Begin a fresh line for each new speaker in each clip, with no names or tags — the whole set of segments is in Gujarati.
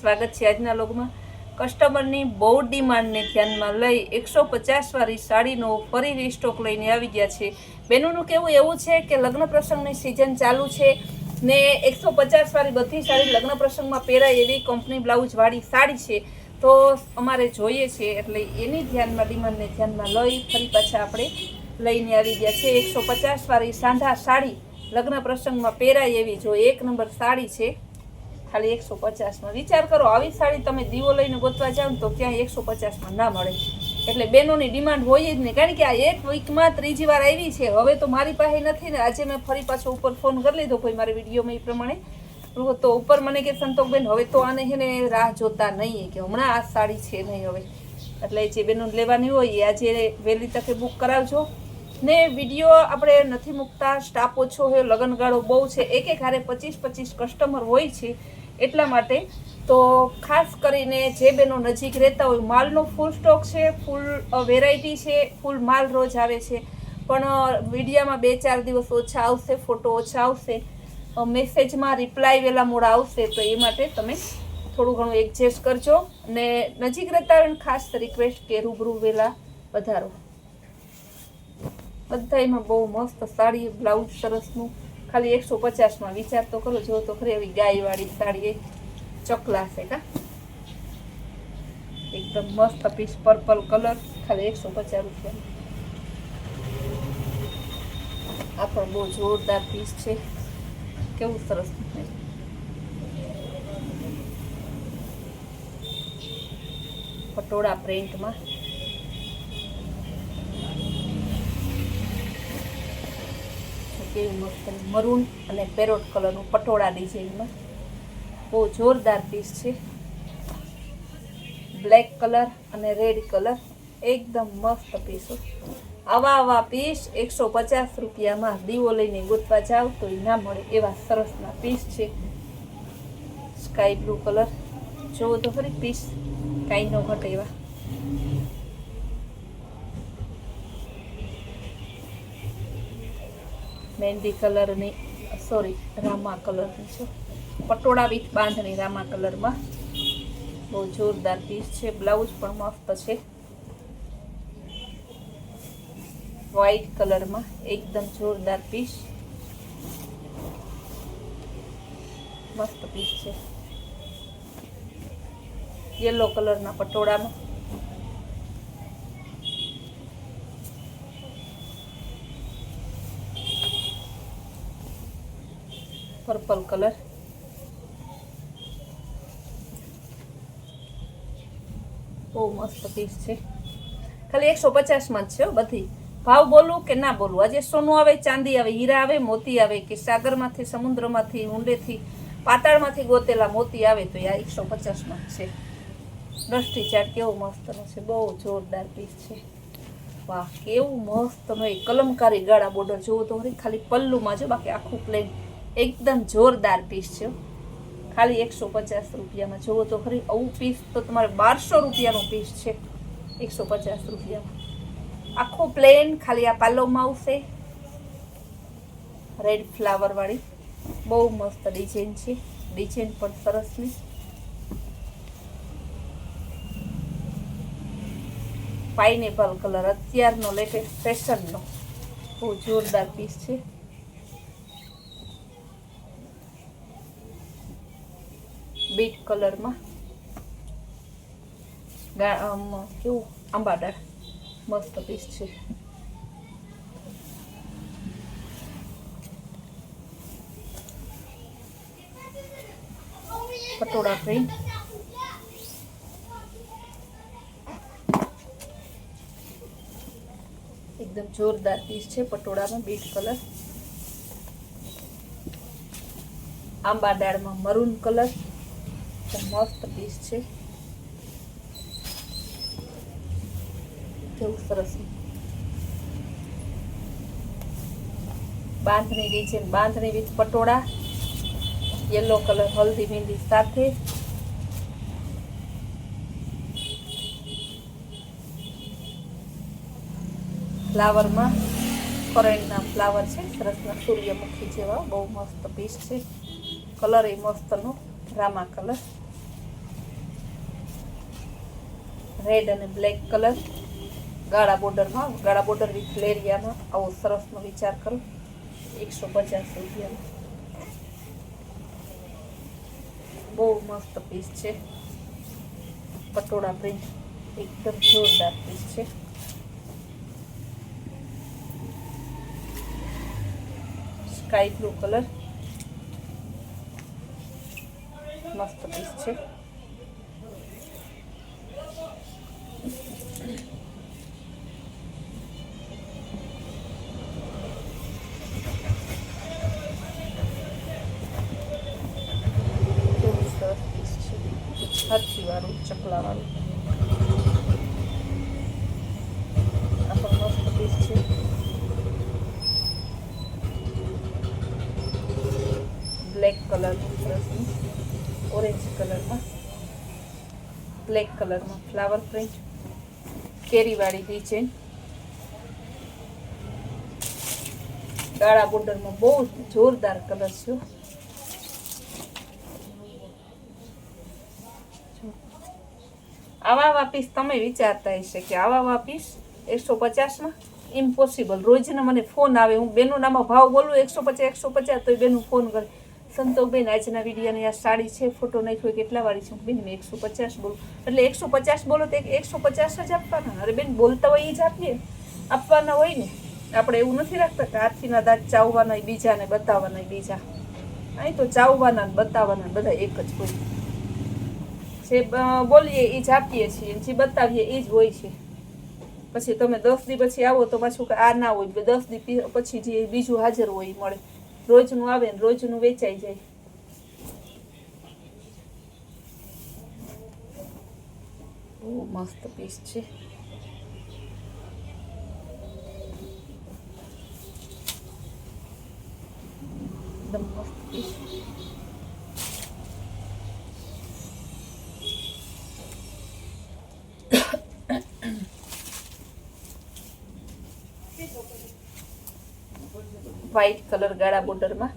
સ્વાગત છે આજના લોગમાં। કસ્ટમરની બહુ ડિમાન્ડને ધ્યાનમાં લઈ 150 વાળી સાડીનો ફરી રીસ્ટોક લઈને આવી ગયા છે। બેનોનું કહેવું એવું છે કે લગ્ન પ્રસંગની સિઝન ચાલુ છે ને 150 વાળી બધી સાડી લગ્ન પ્રસંગમાં પહેરાય એવી કંપની બ્લાઉઝવાળી સાડી છે, તો અમારે જોઈએ છે, એટલે એની ડિમાન્ડને ધ્યાનમાં લઈ ફરી પાછા આપણે લઈને આવી ગયા છે। 150 વાળી સાંધા સાડી લગ્ન પ્રસંગમાં પહેરાય એવી જો એક નંબર સાડી છે, ખાલી 150માં। વિચાર કરો, આવી સાડી તમે દીવો લઈને ગોતવા જાવ ને તો ક્યાંય 150માં ના મળે। એટલે બેનોની ડિમાન્ડ હોય જ નહીં, કારણ કે આ એક વીકમાં ત્રીજી વાર આવી છે। હવે તો મારી પાસે નથી ને, આજે મેં ફરી પાછો ઉપર ફોન કરી લીધો કોઈ મારી વિડીયોમાં એ પ્રમાણે, તો ઉપર મને કે સંતોકબેન હવે તો આને છે ને રાહ જોતા નહીં, કે હમણાં આ સાડી છે નહીં હવે, એટલે જે બેનો લેવાની હોય એ આજે વહેલી તકે બુક કરાવજો ને। વિડીયો આપણે નથી મૂકતા, સ્ટાફ ઓછો હોય, લગ્નગાળો બહુ છે, એક હારે 25 કસ્ટમર હોય છે, એટલા માટે તો ખાસ કરીને જે બેનો નજીક રહેતા હોય, માલનો ફૂલ સ્ટોક છે, ફૂલ વેરાયટી છે, ફૂલ માલ રોજ આવે છે, પણ વિડીયામાં 2-4 દિવસ ઓછા આવશે, ફોટો ઓછા આવશે, મેસેજમાં રિપ્લાય વહેલા મોડા આવશે, તો એ માટે તમે થોડું ઘણું એડજસ્ટ કરજો। ને નજીક રહેતા હોય ખાસ રિક્વેસ્ટ કે રૂબરૂ વહેલા વધારો। બધા એમાં બહુ મસ્ત સાડી, બ્લાઉઝ સરસનું, ખાલી 150માં। વિચાર તો કરો, જો તો ખરી એવી ગાયવાળી સાડી, ચકલા છે કા, એકદમ મસ્ત પીસ, પર્પલ કલર, ખાલી 150 રૂપિયા। આ પણ બહુ જોરદાર પીસ છે, કેવું સરસ પટોળા પ્રિન્ટમાં, કેવું મસ્ત મરૂન અને પેરોટ કલરનું પટોળા ડિઝાઇનમાં, બહુ જોરદાર પીસ છે। બ્લેક કલર અને રેડ કલર, એકદમ મસ્ત પીસ। આવા પીસ 150 રૂપિયામાં દીવો લઈને ગોતવા જાવ તો એ ના મળે એવા સરસના પીસ છે। સ્કાય બ્લુ કલર, જોવો તો ખરી પીસ, કાંઈ ન ઘટે એવા। મહેંદી કલરની, સોરી રામા કલરની છે, પટોળા વિથ બાંધણી રામા કલરમાં, બહુ જોરદાર પીસ છે। બ્લાઉઝ પણ મસ્ત છે, વ્હાઈટ કલરમાં, એકદમ જોરદાર પીસ, મસ્ત પીસ છે। યલો કલરના પટોળામાં, પર્પલ કલર, બહુ મસ્ત પીસ છે, ખાલી 150માં જ છે બધી। ભાવ બોલું કે ના બોલું, આજે સોનું આવે, ચાંદી આવે, હીરા આવે, મોતી આવે, કે સાગરમાંથી, સમુદ્રમાંથી, ઊંડેથી, પાતાળમાંથી ગોતેલા મોતી આવે, તો આ 150માં જ છે। દ્રષ્ટિ ચાટ કેવો મસ્તનો છે, બહુ જોરદાર પીસ છે। વાહ, કેવું મસ્તનો એ કલમકારી ગાળા બોર્ડર, જોવો તો ખરી, ખાલી પલ્લુમાં જો, બાકી આખું પ્લેન, એકદમ જોરદાર પીસ છે, ખાલી 150 રૂપિયામાં। જોવો તો ખરી, આવું પીસ તો તમારે 1200 રૂપિયાનું પીસ છે, 150 રૂપિયામાં। આખું પ્લેન, ખાલી આ પાલોમાં આવશે, રેડ ફ્લાવર વાળી, બહુ મસ્ત ડિઝાઇન છે, ડિઝાઇન પણ સરસની। પાઇનેપલ કલર, અત્યારનો લેટેસ્ટ ફેશનનો, બહુ જોરદાર પીસ છે। બીટ કલરમાં, કેવું આંબાદાર, મસ્ત પીસ છે। પટોળા પ્રિન્ટ, એકદમ જોરદાર પીસ છે, પટોળામાં બીટ કલર, આંબાદાળમાં મરૂન કલર, મસ્ત પીસ છે, કેવું સરસ bandhani design, bandhani with patola, yellow colour Haldi Mehndi સાથે, ફ્લાવરમાં ફોરેનના ફ્લાવર છે, સરસના સૂર્યમુખી જેવા, બહુ મસ્ત પીસ છે। કલર એ મસ્તનો રામા કલર, રેડ અને બ્લેક કલર, ગાળા બોર્ડરમાં, ગાળા બોર્ડર વિથ લેરિયામાં આવો સરસનો વિચાર કરો. 150 રૂપિયામાં બહુ મસ્ત પીસ છે. પટોળા પ્રિન્ટ એકદમ જોરદાર પીસ છે. સ્કાય બ્લુ કલર મસ્ત પીસ છે. હાથી વાળું, ચકલા વાળું આ પણ મસ્ત પીસ છે. બ્લેક કલરનું સરસનું, ઓરેન્જ કલરમાં, બ્લેક કલરમાં ફ્લાવર પ્રિન્ટ, કેરીવાળી ડિઝાઇન, ગાળા બોર્ડરમાં બહુ જોરદાર કલર છે. આવા પીસ તમે વિચારતા હશે કે આવા પીસ 150માં ઇમ્પોસિબલ. રોજના મને ફોન આવે, હું બેનોનામાં ભાવ બોલું 150 તો બેનું ફોન કરે, સંતોષબેન આજના વિડીયોની આ સાડી છે, ફોટો નાખ્યો કેટલા વાળી છે. બેન મેં 150 બોલું, એટલે 150 બોલો તો 150 જ આપવાના. અરે બેન બોલતા હોય એ જ આપીએ, આપવાના હોય ને. આપણે એવું નથી રાખતા કે હાથીના દાંત ચાવવાના બીજાને બતાવવાના બીજા. અહીં તો ચાવવાના બતાવવાના બધા એક જ હોય. જે બોલીએ એ જ આપીએ છીએ, જે બતાવીએ એ જ હોય છે. પછી તમે 10 દી પછી આવો તો પાછું કે આ ના હોય, 10 દી પછી જે બીજું હાજર હોય મળે. રોજનું આવે ને રોજનું વેચાઈ જાય. બહુ મસ્ત પીસ છે. એકદમ મસ્ત પીસ. વ્હાઈટ કલર ગાળા બોર્ડરમાં,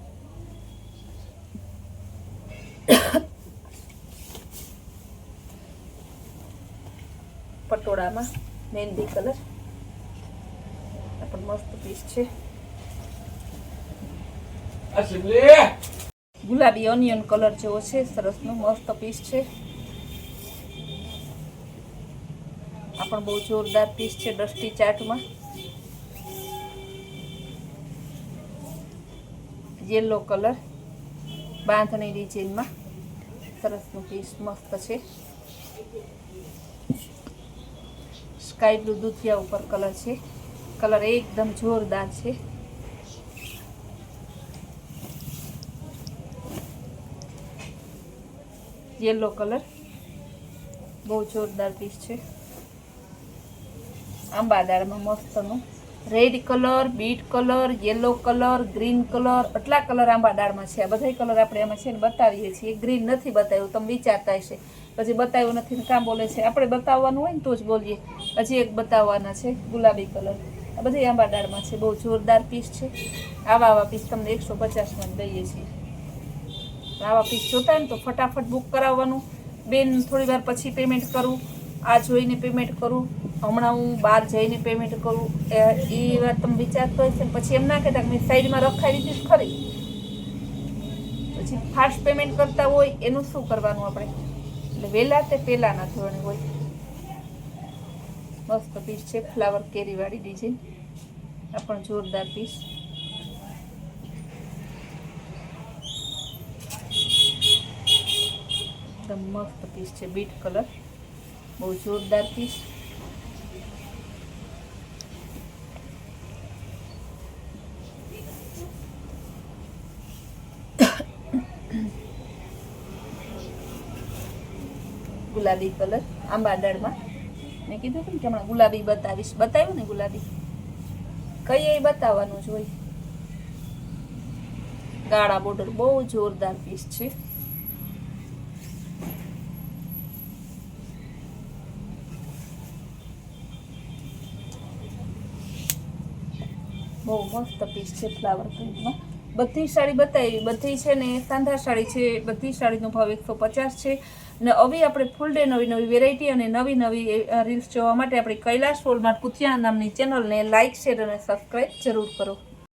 પટોળામાં મહેંદી કલર આ પણ મસ્ત પીસ છે. ગુલાબી ઓનિયન કલર જેવો છે, સરસનો મસ્ત પીસ છે. આ પણ બહુ જોરદાર પીસ છે. ડસ્ટી ચાર્ટમાં યેલો કલર બાંધણી ડિઝાઇનમાં સરસનું પીસ મસ્ત છે. સ્કાય બ્લુ દૂધિયા ઉપર કલર છે. કલર એકદમ જોરદાર છે. યેલો કલર બહુ જોરદાર પીસ છે. આંબા દાળમાં મસ્તનું red colour, beet colour, yellow colour, green colour, આટલા કલર આંબા દાળમાં છે. આ બધા કલર આપણે એમાં છે ને બતાવીએ છીએ. ગ્રીન નથી બતાવ્યું, તમે વિચારતા હશે પછી બતાવ્યું નથી ને કામ બોલે છે. આપણે બતાવવાનું હોય ને તો જ બોલીએ. હજી એક બતાવવાના છે ગુલાબી કલર. આ બધી આંબા દાળમાં છે. બહુ જોરદાર પીસ છે. આવા પીસ તમને 150માં દઈએ છીએ. આવા પીસ જોતા હોય ને તો ફટાફટ બુક કરાવવાનું. બેન થોડી વાર પછી પેમેન્ટ કરું, આ જોઈને પેમેન્ટ કરું, હમણાં હું બહાર જઈને પેમેન્ટ કરું, એ વાત તમે વિચારતો હશે. પછી એમ ના કહેતા કે મેં સાઈડમાં રખાવી દીધી ખરી. પછી ફાસ્ટ પેમેન્ટ કરતા હોય એનું શું કરવાનું આપણે? એટલે વહેલા તે પહેલાંના ધોરણે હોય. મસ્ત પીસ છે. ફ્લાવર કેરીવાળી ડિઝાઇન આ પણ જોરદાર પીસ. એકદમ મસ્ત પીસ છે. બીટ કલર બહુ જોરદાર પીસ. ગુલાબી કલર આંબા દાળમાં મેં કીધું કે હમણાં ગુલાબી બતાવીશ. બતાવ્યું ને ગુલાબી, કઈ બતાવવાનું જ હોય. ગાળા બોર્ડર બહુ જોરદાર પીસ છે. બહુ મસ્ત પીસ છે. ફ્લાવર પ્રિન્ટમાં બધી સાડી બતાવી, બધી છે ને સાંધા સાડી છે, બધી સાડીનો ભાવ 150 છે. ને હવે આપણે ફૂલ ડે નવી નવી વેરાયટી અને નવી નવી રીલ્સ જોવા માટે આપણી કૈલાશ વોલમાર્ટ કુતિયા નામની ચેનલને લાઇક, શેર અને સબસ્ક્રાઈબ જરૂર કરો.